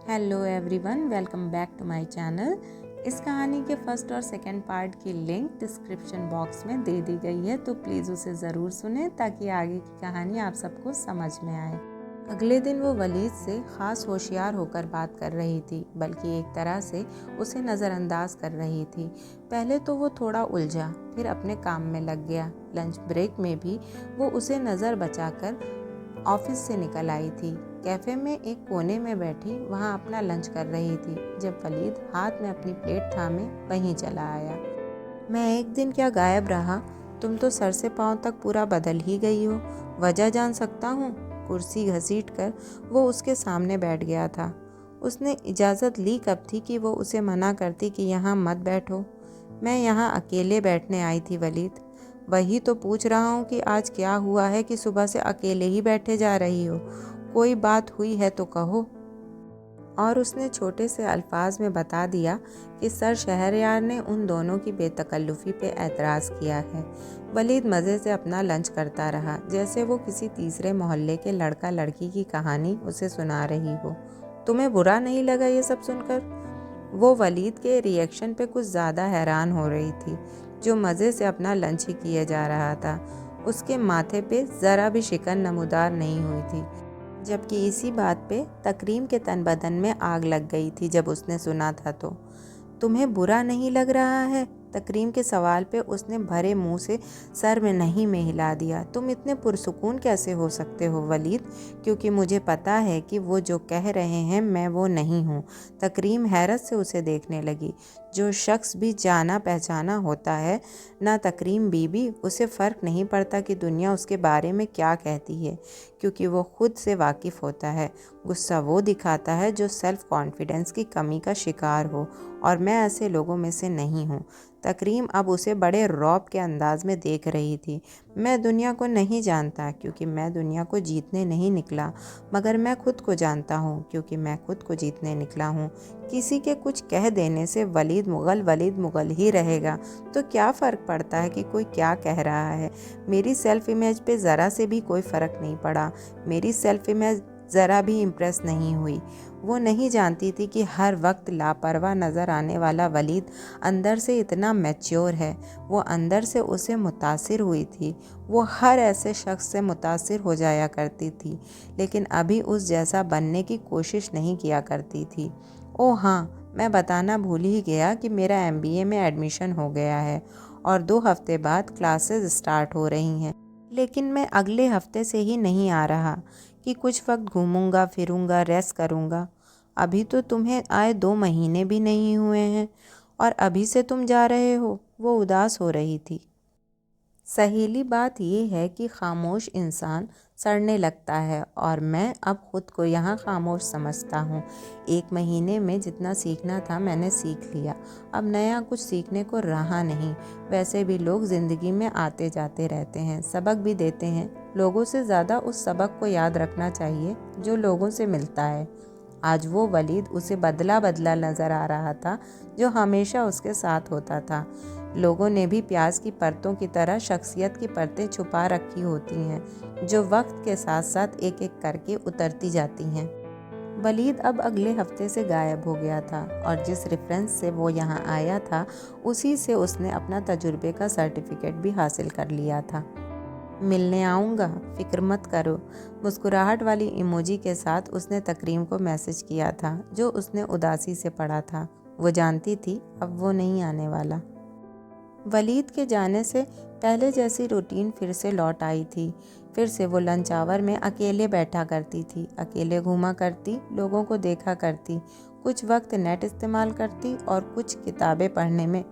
Hello everyone, welcome back to my channel. इस कहानी के फर्स्ट और सेकंड पार्ट की लिंक डिस्क्रिप्शन बॉक्स में दे दी गई है, तो प्लीज़ उसे ज़रूर सुनें ताकि आगे की कहानी आप सबको समझ में आए। अगले दिन वो वलीद से ख़ास होशियार होकर बात कर रही थी, बल्कि एक तरह से उसे नज़रअंदाज कर रही थी। पहले तो वो थोड़ा उलझा, फिर अपने काम में लग गया। लंच ब्रेक में भी वो उसे नज़र बचाकर ऑफिस से निकल आई थी। कैफ़े में एक कोने में बैठी वहाँ अपना लंच कर रही थी जब वलीद हाथ में अपनी प्लेट थामे वहीं चला आया। मैं एक दिन क्या गायब रहा? तुम तो सर से पाँव तक पूरा बदल ही गई हो। वजह जान सकता हूँ? कुर्सी घसीटकर वो उसके सामने बैठ गया था। उसने इजाज़त ली कब थी कि वो उसे मना करती कि यहाँ मत बैठो। मैं यहाँ अकेले बैठने आई थी वलीद। वही तो पूछ रहा हूँ कि आज क्या हुआ है कि सुबह से अकेले ही बैठे जा रही हो। कोई बात हुई है तो कहो। और उसने छोटे से अल्फाज में बता दिया कि सर शहरयार ने उन दोनों की बेतकल्लुफ़ी पे एतराज़ किया है। वलीद मज़े से अपना लंच करता रहा, जैसे वो किसी तीसरे मोहल्ले के लड़का लड़की की कहानी उसे सुना रही हो। तुम्हें बुरा नहीं लगा ये सब सुनकर? वो वलीद के रिएक्शन पे कुछ ज़्यादा हैरान हो रही थी, जो मज़े से अपना लंच ही किए जा रहा था। उसके माथे पे ज़रा भी शिकन नमूदार नहीं हुई थी, जबकि इसी बात पे तकरीम के तन बदन में आग लग गई थी जब उसने सुना था तो। तुम्हें बुरा नहीं लग रहा है? तकरीम के सवाल पे उसने भरे मुंह से सर में नहीं में हिला दिया। तुम इतने पुरसुकून कैसे हो सकते हो वलीद? क्योंकि मुझे पता है कि वो जो कह रहे हैं मैं वो नहीं हूँ। तकरीम हैरत से उसे देखने लगी। जो शख्स भी जाना पहचाना होता है ना तकरीम बीबी, उसे फ़र्क नहीं पड़ता कि दुनिया उसके बारे में क्या कहती है, क्योंकि वो खुद से वाकिफ़ होता है। गुस्सा वो दिखाता है जो सेल्फ कॉन्फिडेंस की कमी का शिकार हो, और मैं ऐसे लोगों में से नहीं हूँ। तकरीम अब उसे बड़े रौब के अंदाज में देख रही थी। मैं दुनिया को नहीं जानता क्योंकि मैं दुनिया को जीतने नहीं निकला, मगर मैं खुद को जानता हूँ क्योंकि मैं खुद को जीतने निकला हूँ। किसी के कुछ कह देने से वलीद मुगल ही रहेगा, तो क्या फ़र्क पड़ता है कि कोई क्या कह रहा है। मेरी सेल्फ इमेज पे ज़रा से भी कोई फ़र्क नहीं पड़ा। मेरी सेल्फ इमेज ज़रा भी इम्प्रेस नहीं हुई। वो नहीं जानती थी कि हर वक्त लापरवाह नज़र आने वाला वलीद अंदर से इतना मैच्योर है। वो अंदर से उसे मुतासिर हुई थी। वो हर ऐसे शख्स से मुतासिर हो जाया करती थी, लेकिन अभी उस जैसा बनने की कोशिश नहीं किया करती थी। ओह हाँ, मैं बताना भूल ही गया कि मेरा MBA में एडमिशन हो गया है और 2 हफ्ते बाद क्लासेस स्टार्ट हो रही हैं। लेकिन मैं अगले हफ्ते से ही नहीं आ रहा कि कुछ वक्त घूमूंगा फिरूंगा, रेस्ट करूंगा। अभी तो तुम्हें आए 2 महीने भी नहीं हुए हैं और अभी से तुम जा रहे हो। वो उदास हो रही थी। सहीली बात यह है कि खामोश इंसान सड़ने लगता है, और मैं अब खुद को यहाँ खामोश समझता हूँ। 1 महीने में जितना सीखना था मैंने सीख लिया। अब नया कुछ सीखने को रहा नहीं। वैसे भी लोग ज़िंदगी में आते जाते रहते हैं, सबक भी देते हैं। लोगों से ज़्यादा उस सबक को याद रखना चाहिए जो लोगों से मिलता है। आज वो वलीद उसे बदला बदला नज़र आ रहा था, जो हमेशा उसके साथ होता था। लोगों ने भी प्याज की परतों की तरह शख्सियत की परतें छुपा रखी होती हैं, जो वक्त के साथ साथ एक एक करके उतरती जाती हैं। वलीद अब अगले हफ्ते से गायब हो गया था, और जिस रेफरेंस से वो यहाँ आया था उसी से उसने अपना तजुर्बे का सर्टिफिकेट भी हासिल कर लिया था। मिलने आऊँगा, फिक्र मत करो। मुस्कुराहट वाली इमोजी के साथ उसने तकरीम को मैसेज किया था, जो उसने उदासी से पढ़ा था। वो जानती थी अब वो नहीं आने वाला। वलीद के जाने से पहले जैसी रूटीन फिर से लौट आई थी। फिर से वो लंच आवर में अकेले बैठा करती थी, अकेले घूमा करती, लोगों को देखा करती, कुछ वक्त नेट इस्तेमाल करती और कुछ किताबें पढ़ने में।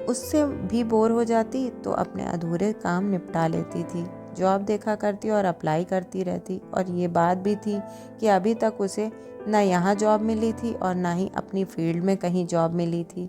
उससे भी बोर हो जाती तो अपने अधूरे काम निपटा लेती थी। जॉब देखा करती और अप्लाई करती रहती, और ये बात भी थी कि अभी तक उसे ना यहाँ जॉब मिली थी और ना ही अपनी फील्ड में कहीं जॉब मिली थी।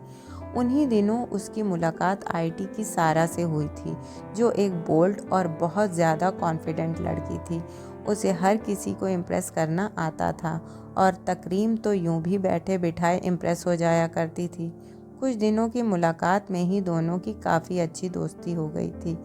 उन्हीं दिनों उसकी मुलाकात IT की सारा से हुई थी, जो एक बोल्ड और बहुत ज़्यादा कॉन्फिडेंट लड़की थी। उसे हर किसी को इम्प्रेस करना आता था, और तकरीम तो यूं भी बैठे बिठाए इम्प्रेस हो जाया करती थी। कुछ दिनों की मुलाकात में ही दोनों की काफ़ी अच्छी दोस्ती हो गई थी।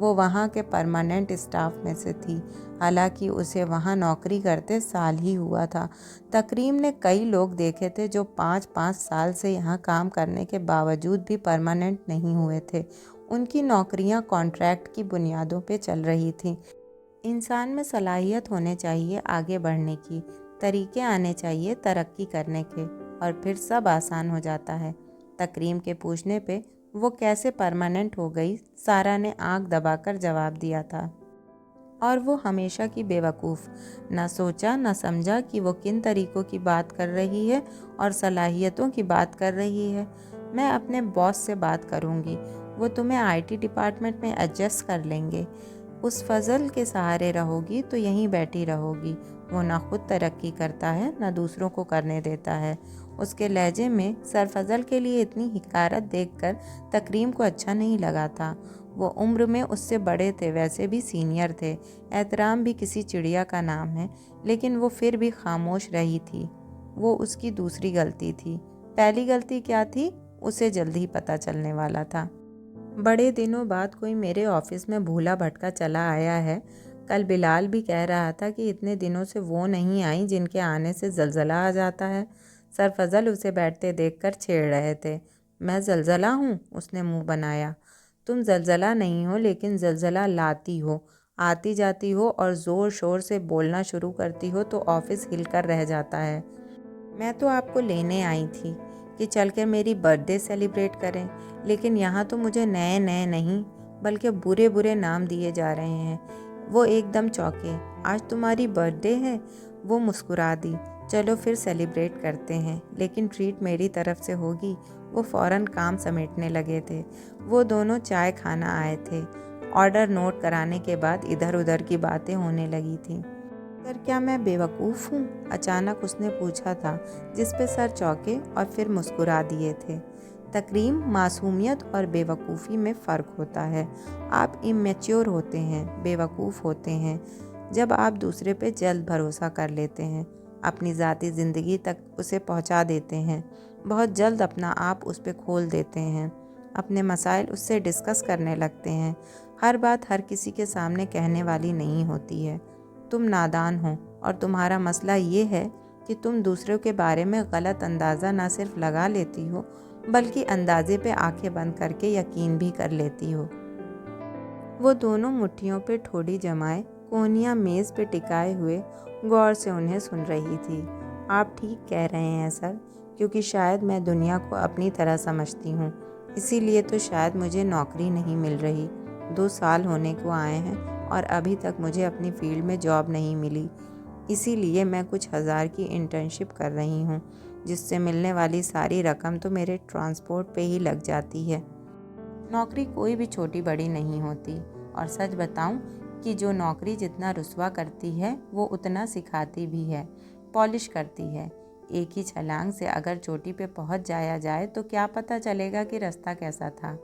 वो वहाँ के परमानेंट स्टाफ में से थी। हालांकि उसे वहाँ नौकरी करते साल ही हुआ था। तकरीम ने कई लोग देखे थे जो 5-5 साल से यहाँ काम करने के बावजूद भी परमानेंट नहीं हुए थे। उनकी नौकरियाँ कॉन्ट्रैक्ट की बुनियादों पे चल रही थी। इंसान में सलाहियत होने चाहिए आगे बढ़ने की, तरीके आने चाहिए तरक्की करने के, और फिर सब आसान हो जाता है। तकरीम के पूछने पे वो कैसे परमानेंट हो गई, सारा ने आंख दबाकर जवाब दिया था। और वो हमेशा की बेवकूफ़, न सोचा न समझा कि वो किन तरीक़ों की बात कर रही है और सलाहियतों की बात कर रही है। मैं अपने बॉस से बात करूँगी, वो तुम्हें आईटी डिपार्टमेंट में एडजस्ट कर लेंगे। उस फजल के सहारे रहोगी तो यहीं बैठी रहोगी। वो ना खुद तरक्की करता है न दूसरों को करने देता है। उसके लहजे में सरफजल के लिए इतनी हिकारत देखकर तकरीम को अच्छा नहीं लगा था। वो उम्र में उससे बड़े थे, वैसे भी सीनियर थे। एहतराम भी किसी चिड़िया का नाम है, लेकिन वो फिर भी खामोश रही थी। वो उसकी दूसरी गलती थी। पहली गलती क्या थी, उसे जल्दी ही पता चलने वाला था। बड़े दिनों बाद कोई मेरे ऑफिस में भूला भटका चला आया है। कल बिलाल भी कह रहा था कि इतने दिनों से वो नहीं आई जिनके आने से जलजला आ जाता है। सरफजल उसे बैठते देखकर छेड़ रहे थे। मैं जलजला हूँ, उसने मुंह बनाया। तुम जलजला नहीं हो, लेकिन जलजला लाती हो। आती जाती हो और ज़ोर शोर से बोलना शुरू करती हो तो ऑफिस हिलकर रह जाता है। मैं तो आपको लेने आई थी कि चल के मेरी बर्थडे सेलिब्रेट करें, लेकिन यहाँ तो मुझे नए नए नहीं बल्कि बुरे बुरे नाम दिए जा रहे हैं। वो एकदम चौंके। आज तुम्हारी बर्थडे है? वो मुस्कुरा दी। चलो फिर सेलिब्रेट करते हैं, लेकिन ट्रीट मेरी तरफ से होगी। वो फ़ौरन काम समेटने लगे थे। वो दोनों चाय खाना आए थे। ऑर्डर नोट कराने के बाद इधर उधर की बातें होने लगी थीं। सर, क्या मैं बेवकूफ़ हूँ? अचानक उसने पूछा था, जिस पे सर चौंके और फिर मुस्कुरा दिए थे। तकरीम, मासूमियत और बेवकूफ़ी में फ़र्क होता है। आप इमेच्योर होते हैं, बेवकूफ़ होते हैं जब आप दूसरे पे जल्द भरोसा कर लेते हैं, अपनी ज़ाती ज़िंदगी तक उसे पहुंचा देते हैं, बहुत जल्द अपना आप उस पे खोल देते हैं, अपने मसाइल उससे डिस्कस करने लगते हैं। हर बात हर किसी के सामने कहने वाली नहीं होती है। तुम नादान हो और तुम्हारा मसला ये है कि तुम दूसरों के बारे में गलत अंदाज़ा ना सिर्फ लगा लेती हो, बल्कि अंदाजे पे आंखें बंद करके यकीन भी कर लेती हो। वो दोनों मुट्ठियों पे ठोड़ी जमाए, कोहनियाँ मेज़ पे टिकाए हुए गौर से उन्हें सुन रही थी। आप ठीक कह रहे हैं सर, क्योंकि शायद मैं दुनिया को अपनी तरह समझती हूँ, इसीलिए तो शायद मुझे नौकरी नहीं मिल रही। 2 साल होने को आए हैं और अभी तक मुझे अपनी फील्ड में जॉब नहीं मिली। इसीलिए मैं कुछ हज़ार की इंटर्नशिप कर रही हूँ, जिससे मिलने वाली सारी रकम तो मेरे ट्रांसपोर्ट पे ही लग जाती है। नौकरी कोई भी छोटी बड़ी नहीं होती, और सच बताऊं कि जो नौकरी जितना रुस्वा करती है वो उतना सिखाती भी है, पॉलिश करती है। एक ही छलांग से अगर चोटी पे पहुंच जाया जाए तो क्या पता चलेगा कि रास्ता कैसा था।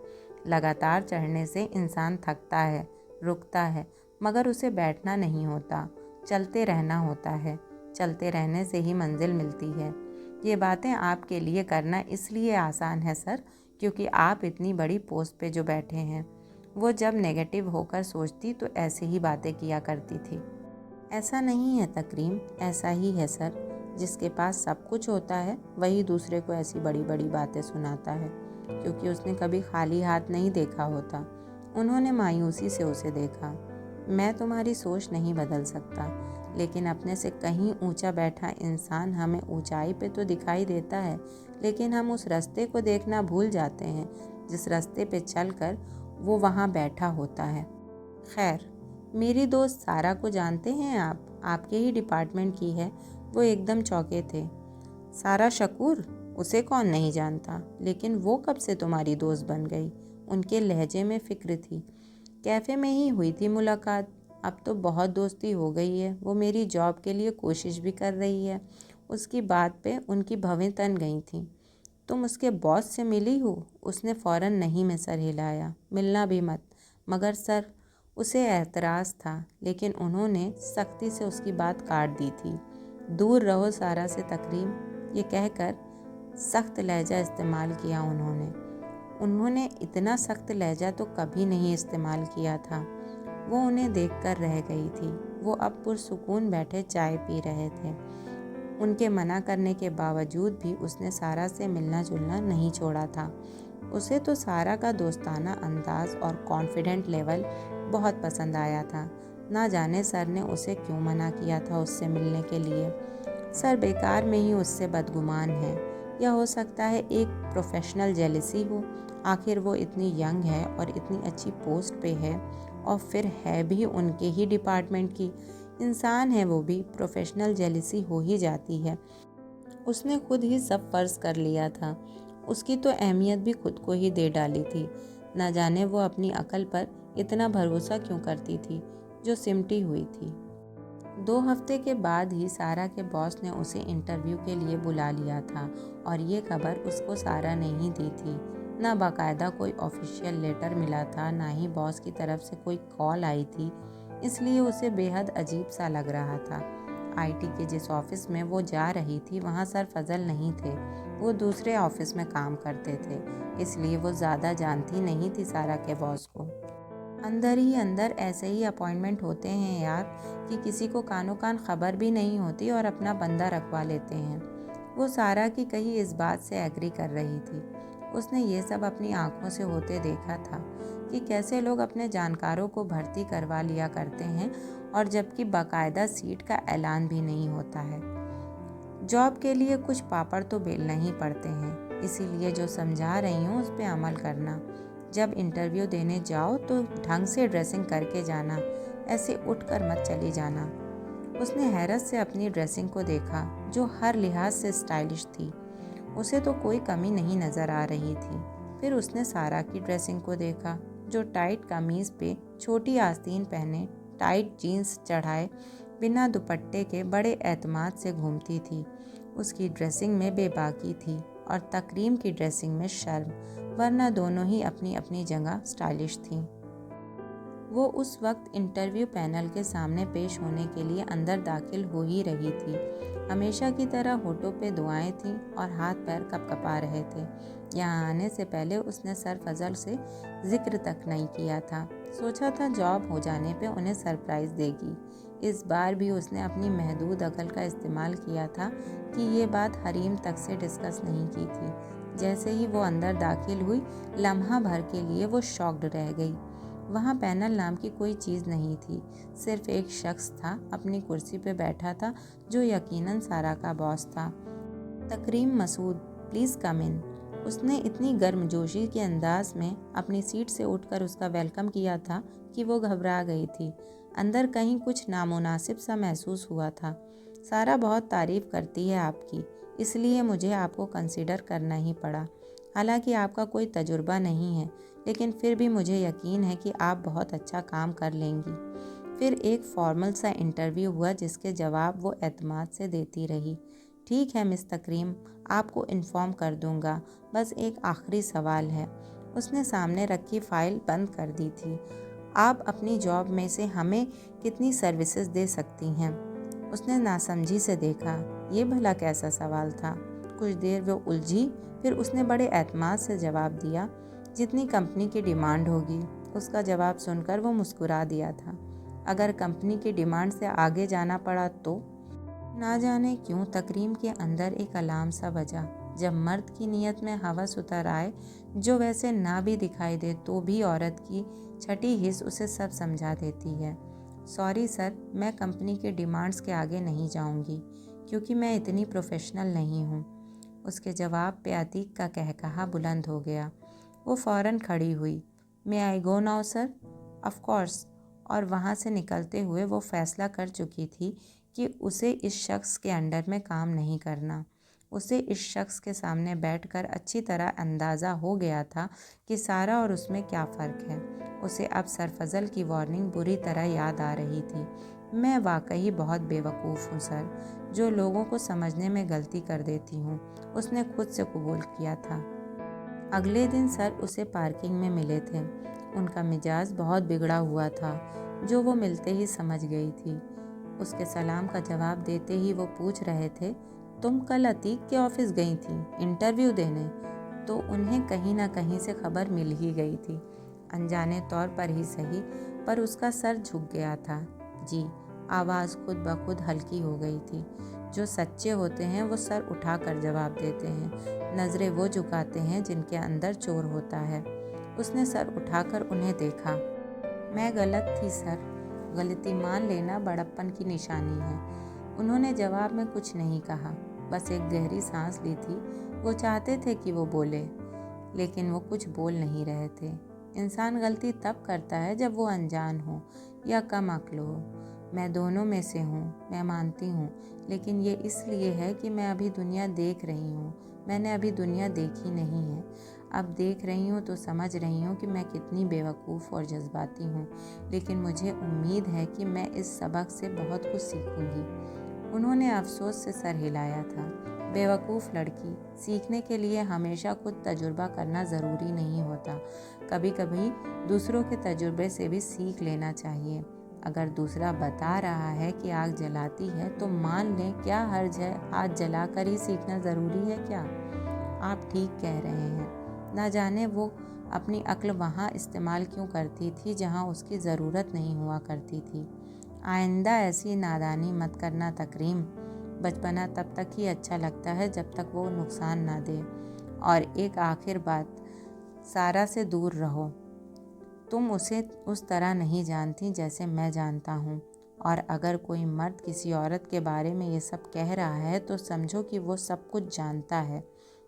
लगातार चढ़ने से इंसान थकता है, रुकता है, मगर उसे बैठना नहीं होता, चलते रहना होता है। चलते रहने से ही मंजिल मिलती है। ये बातें आपके लिए करना इसलिए आसान है सर, क्योंकि आप इतनी बड़ी पोस्ट पे जो बैठे हैं। वो जब नेगेटिव होकर सोचती तो ऐसे ही बातें किया करती थी। ऐसा नहीं है तकरीम, ऐसा ही है सर। जिसके पास सब कुछ होता है वही दूसरे को ऐसी बड़ी बड़ी बातें सुनाता है, क्योंकि उसने कभी खाली हाथ नहीं देखा होता। उन्होंने मायूसी से उसे देखा। मैं तुम्हारी सोच नहीं बदल सकता, लेकिन अपने से कहीं ऊंचा बैठा इंसान हमें ऊंचाई पे तो दिखाई देता है, लेकिन हम उस रास्ते को देखना भूल जाते हैं जिस रास्ते पे चलकर वो वहाँ बैठा होता है। खैर, मेरी दोस्त सारा को जानते हैं आप? आपके ही डिपार्टमेंट की है। वो एकदम चौंके थे। सारा शकूर? उसे कौन नहीं जानता, लेकिन वो कब से तुम्हारी दोस्त बन गई? उनके लहजे में फिक्र थी। कैफ़े में ही हुई थी मुलाकात, अब तो बहुत दोस्ती हो गई है। वो मेरी जॉब के लिए कोशिश भी कर रही है। उसकी बात पे उनकी भवें तन गई थीं। तुम उसके बॉस से मिली हो? उसने फ़ौरन नहीं में सर हिलाया। मिलना भी मत। मगर सर, उसे एतराज़ था, लेकिन उन्होंने सख्ती से उसकी बात काट दी थी। दूर रहो सारा से तकरीम, ये कहकर सख्त लहजा इस्तेमाल किया उन्होंने। उन्होंने इतना सख्त लहजा तो कभी नहीं इस्तेमाल किया था। वो उन्हें देखकर रह गई थी। वो अब पुरसुकून बैठे चाय पी रहे थे। उनके मना करने के बावजूद भी उसने सारा से मिलना जुलना नहीं छोड़ा था। उसे तो सारा का दोस्ताना अंदाज और कॉन्फिडेंट लेवल बहुत पसंद आया था। ना जाने सर ने उसे क्यों मना किया था उससे मिलने के लिए। सर बेकार में ही उससे बदगुमान है, या हो सकता है एक प्रोफेशनल जेलिसी हो। आखिर वो इतनी यंग है और इतनी अच्छी पोस्ट पे है, और फिर है भी उनके ही डिपार्टमेंट की। इंसान है वो भी, प्रोफेशनल जेलिसी हो ही जाती है। उसने खुद ही सब फर्ज कर लिया था। उसकी तो अहमियत भी खुद को ही दे डाली थी। ना जाने वो अपनी अकल पर इतना भरोसा क्यों करती थी, जो सिमटी हुई थी। 2 हफ्ते के बाद ही सारा के बॉस ने उसे इंटरव्यू के लिए बुला लिया था, और ये खबर उसको सारा ने ही दी थी। ना बाकायदा कोई ऑफिशियल लेटर मिला था, ना ही बॉस की तरफ से कोई कॉल आई थी। इसलिए उसे बेहद अजीब सा लग रहा था। आईटी के जिस ऑफिस में वो जा रही थी वहाँ सर फजल नहीं थे। वो दूसरे ऑफिस में काम करते थे, इसलिए वो ज़्यादा जानती नहीं थी सारा के बॉस को। अंदर ही अंदर ऐसे ही अपॉइंटमेंट होते हैं यार, कि किसी को कानो कान खबर भी नहीं होती और अपना बंदा रखवा लेते हैं। वो सारा की कही इस बात से एग्री कर रही थी। उसने ये सब अपनी आंखों से होते देखा था, कि कैसे लोग अपने जानकारों को भर्ती करवा लिया करते हैं, और जबकि बाकायदा सीट का ऐलान भी नहीं होता है। जॉब के लिए कुछ पापड़ तो बेलना ही पड़ते हैं, इसीलिए जो समझा रही हूँ उस पर अमल करना। जब इंटरव्यू देने जाओ तो ढंग से ड्रेसिंग करके जाना, ऐसे उठकर मत चली जाना। उसने हैरत से अपनी ड्रेसिंग को देखा, जो हर लिहाज से स्टाइलिश थी। उसे तो कोई कमी नहीं नज़र आ रही थी। फिर उसने सारा की ड्रेसिंग को देखा, जो टाइट कमीज़ पे छोटी आस्तीन पहने, टाइट जीन्स चढ़ाए, बिना दुपट्टे के बड़े एतमाद से घूमती थी। उसकी ड्रेसिंग में बेबाकी थी और तकरीम की ड्रेसिंग में शर्म, वरना दोनों ही अपनी अपनी जगह स्टाइलिश थीं। वो उस वक्त इंटरव्यू पैनल के सामने पेश होने के लिए अंदर दाखिल हो ही रही थी। हमेशा की तरह होठों पे दुआएं थीं और हाथ पैर कपकपा रहे थे। यहाँ आने से पहले उसने सर फजल से जिक्र तक नहीं किया था। सोचा था जॉब हो जाने पे उन्हें सरप्राइज़ देगी। इस बार भी उसने अपनी महदूद अकल का इस्तेमाल किया था कि ये बात हरीम तक से डिस्कस नहीं की थी। जैसे ही वो अंदर दाखिल हुई, लम्हा भर के लिए वो शॉक्ड रह गई। वहाँ पैनल नाम की कोई चीज़ नहीं थी। सिर्फ एक शख्स था, अपनी कुर्सी पे बैठा था, जो यकीनन सारा का बॉस था। तकरीम मसूद, प्लीज़ कम इन। उसने इतनी गर्मजोशी के अंदाज में अपनी सीट से उठकर उसका वेलकम किया था कि वो घबरा गई थी। अंदर कहीं कुछ नामुनासिब सा महसूस हुआ था। सारा बहुत तारीफ़ करती है आपकी, इसलिए मुझे आपको कंसीडर करना ही पड़ा। हालांकि आपका कोई तजुर्बा नहीं है, लेकिन फिर भी मुझे यकीन है कि आप बहुत अच्छा काम कर लेंगी। फिर एक फॉर्मल सा इंटरव्यू हुआ, जिसके जवाब वो एतमाद से देती रही। ठीक है मिस तकरीम, आपको इन्फॉर्म कर दूंगा। बस एक आखिरी सवाल है। उसने सामने रखी फाइल बंद कर दी थी। आप अपनी जॉब में से हमें कितनी सर्विसेज दे सकती हैं? उसने नासमझी से देखा। ये भला कैसा सवाल था? कुछ देर वो उलझी, फिर उसने बड़े एतमाद से जवाब दिया, जितनी कंपनी की डिमांड होगी। उसका जवाब सुनकर वो मुस्कुरा दिया था। अगर कंपनी की डिमांड से आगे जाना पड़ा तो? ना जाने क्यों तकरीम के अंदर एक अलार्म सा बजा। जब मर्द की नीयत में हवस उतर आए, जो वैसे ना भी दिखाई दे तो भी औरत की छठी हिस्स उसे सब समझा देती है। सॉरी सर, मैं कंपनी के डिमांड्स के आगे नहीं जाऊंगी, क्योंकि मैं इतनी प्रोफेशनल नहीं हूँ। उसके जवाब पे अतीक का कहकहा बुलंद हो गया। वो फ़ौरन खड़ी हुई। May I go now sir? Of course. और वहाँ से निकलते हुए वो फैसला कर चुकी थी कि उसे इस शख्स के अंडर में काम नहीं करना। उसे इस शख्स के सामने बैठकर अच्छी तरह अंदाज़ा हो गया था कि सारा और उसमें क्या फ़र्क है। उसे अब सरफजल की वार्निंग बुरी तरह याद आ रही थी। मैं वाकई बहुत बेवकूफ़ हूँ सर, जो लोगों को समझने में गलती कर देती हूँ, उसने खुद से कबूल किया था। अगले दिन सर उसे पार्किंग में मिले थे। उनका मिजाज बहुत बिगड़ा हुआ था, जो वो मिलते ही समझ गई थी। उसके सलाम का जवाब देते ही वो पूछ रहे थे, तुम कल अतीक के ऑफिस गई थी इंटरव्यू देने? तो उन्हें कहीं ना कहीं से खबर मिल ही गई थी, अनजाने तौर पर ही सही, पर उसका सर झुक गया था। जी, आवाज़ खुद ब खुद हल्की हो गई थी। जो सच्चे होते हैं वो सर उठाकर जवाब देते हैं, नज़रें वो झुकाते हैं जिनके अंदर चोर होता है। उसने सर उठाकर उन्हें देखा। मैं गलत थी सर, गलती मान लेना बड़प्पन की निशानी है। उन्होंने जवाब में कुछ नहीं कहा, बस एक गहरी सांस ली थी। वो चाहते थे कि वो बोले, लेकिन वो कुछ बोल नहीं रहे थे। इंसान गलती तब करता है जब वो अनजान हो या कम अक्ल हो। मैं दोनों में से हूँ, मैं मानती हूँ, लेकिन ये इसलिए है कि मैं अभी दुनिया देख रही हूँ। मैंने अभी दुनिया देखी नहीं है, अब देख रही हूँ तो समझ रही हूँ कि मैं कितनी बेवकूफ़ और जज्बाती हूँ, लेकिन मुझे उम्मीद है कि मैं इस सबक से बहुत कुछ सीखूंगी। उन्होंने अफसोस से सर हिलाया था। बेवकूफ़ लड़की, सीखने के लिए हमेशा खुद तजुर्बा करना ज़रूरी नहीं होता। कभी कभी दूसरों के तजुर्बे से भी सीख लेना चाहिए। अगर दूसरा बता रहा है कि आग जलाती है तो मान लें, क्या हर्ज है? हाथ जलाकर ही सीखना ज़रूरी है क्या? आप ठीक कह रहे हैं। ना जाने वो अपनी अक्ल वहाँ इस्तेमाल क्यों करती थी जहाँ उसकी ज़रूरत नहीं हुआ करती थी। आइंदा ऐसी नादानी मत करना तकरीम। बचपना तब तक ही अच्छा लगता है जब तक वो नुकसान ना दे। और एक आखिर बात, सारा से दूर रहो। तुम उसे उस तरह नहीं जानती जैसे मैं जानता हूँ, और अगर कोई मर्द किसी औरत के बारे में ये सब कह रहा है तो समझो कि वो सब कुछ जानता है।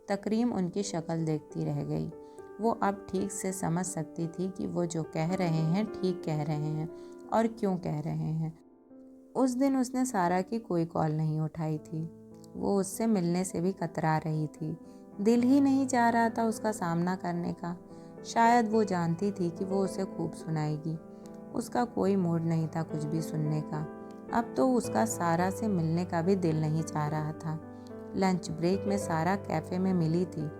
तकरीम उनकी शक्ल देखती रह गई। वो अब ठीक से समझ सकती थी कि वो जो कह रहे हैं ठीक कह रहे हैं और क्यों कह रहे हैं। उस दिन उसने सारा की कोई कॉल नहीं उठाई थी। वो उससे मिलने से भी कतरा रही थी। दिल ही नहीं चाह रहा था उसका सामना करने का। शायद वो जानती थी कि वो उसे खूब सुनाएगी। उसका कोई मूड नहीं था कुछ भी सुनने का। अब तो उसका सारा से मिलने का भी दिल नहीं चाह रहा था। लंच ब्रेक में सारा कैफ़े में मिली थी।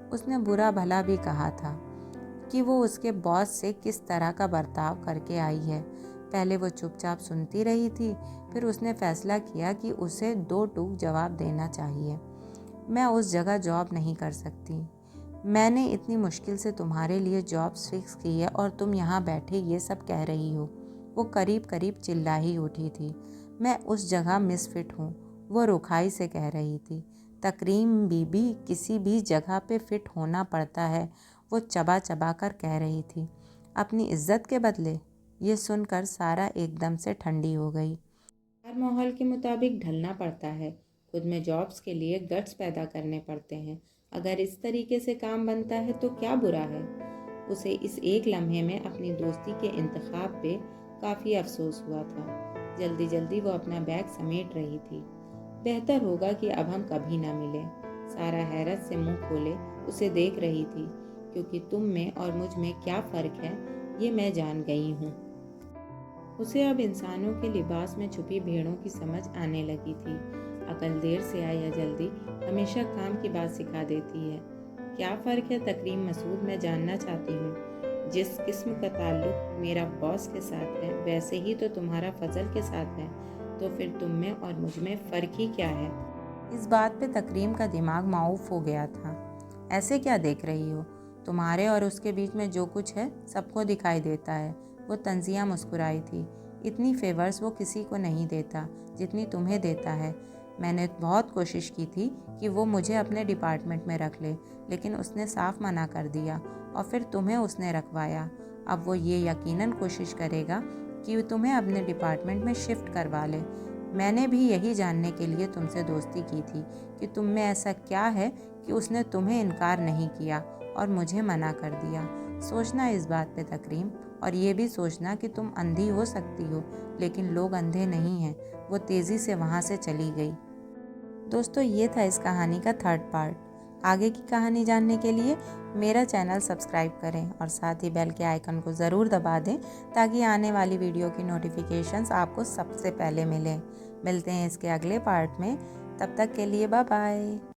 उसने बुरा भला भी कहा था कि वो उसके बॉस से किस तरह का बर्ताव करके आई है। पहले वो चुपचाप सुनती रही थी, फिर उसने फैसला किया कि उसे दो टूक जवाब देना चाहिए। मैं उस जगह जॉब नहीं कर सकती। मैंने इतनी मुश्किल से तुम्हारे लिए जॉब फिक्स की है और तुम यहाँ बैठे ये सब कह रही हो। वो करीब करीब चिल्ला ही उठी थी। मैं उस जगह मिसफिट हूँ, वो रुखाई से कह रही थी। तकरीम बीबी, किसी भी जगह पे फिट होना पड़ता है, वो चबा चबा कर कह रही थी। अपनी इज्जत के बदले? ये सुनकर सारा एकदम से ठंडी हो गई। हर माहौल के मुताबिक ढलना पड़ता है। खुद में जॉब्स के लिए गट्स पैदा करने पड़ते हैं। अगर इस तरीके से काम बनता है तो क्या बुरा है? उसे इस एक लम्हे में अपनी दोस्ती के इंतखाब पे काफ़ी अफसोस हुआ था। जल्दी जल्दी वो अपना बैग समेट रही थी। बेहतर होगा कि अब हम कभी ना मिलें। सारा हैरत से मुंह खोले उसे देख रही थी, क्योंकि तुम में और मुझ में क्या फ़र्क है ये मैं जान गई हूँ। उसे अब इंसानों के लिबास में छुपी भेड़ों की समझ आने लगी थी। अकल देर से आए या जल्दी हमेशा काम की बात सिखा देती है। क्या फ़र्क है तकरीम मसूद, मैं जानना चाहती हूँ। जिस किस्म का ताल्लुक मेरा बॉस के साथ है वैसे ही तो तुम्हारा फजल के साथ है, तो फिर तुम में और मुझ में फ़र्क ही क्या है? इस बात पे तकरीम का दिमाग माऊफ हो गया था। ऐसे क्या देख रही हो? तुम्हारे और उसके बीच में जो कुछ है सबको दिखाई देता है। वो तंजिया मुस्कुराई थी। इतनी फेवर्स वो किसी को नहीं देता जितनी तुम्हें देता है। मैंने बहुत कोशिश की थी कि वो मुझे अपने डिपार्टमेंट में रख ले, लेकिन उसने साफ मना कर दिया और फिर तुम्हें उसने रखवाया। अब वो ये यकीनन कोशिश करेगा कि तुम्हें अपने डिपार्टमेंट में शिफ्ट करवा ले। मैंने भी यही जानने के लिए तुमसे दोस्ती की थी कि तुम में ऐसा क्या है कि उसने तुम्हें इनकार नहीं किया और मुझे मना कर दिया। सोचना इस बात पे तकरीम, और ये भी सोचना कि तुम अंधी हो सकती हो, लेकिन लोग अंधे नहीं हैं। वो तेज़ी से वहाँ से चली गई। दोस्तों, ये था इस कहानी का 3rd पार्ट। आगे की कहानी जानने के लिए मेरा चैनल सब्सक्राइब करें और साथ ही बेल के आइकन को ज़रूर दबा दें ताकि आने वाली वीडियो की नोटिफिकेशंस आपको सबसे पहले मिलें। मिलते हैं इसके अगले पार्ट में। तब तक के लिए बाय बाय।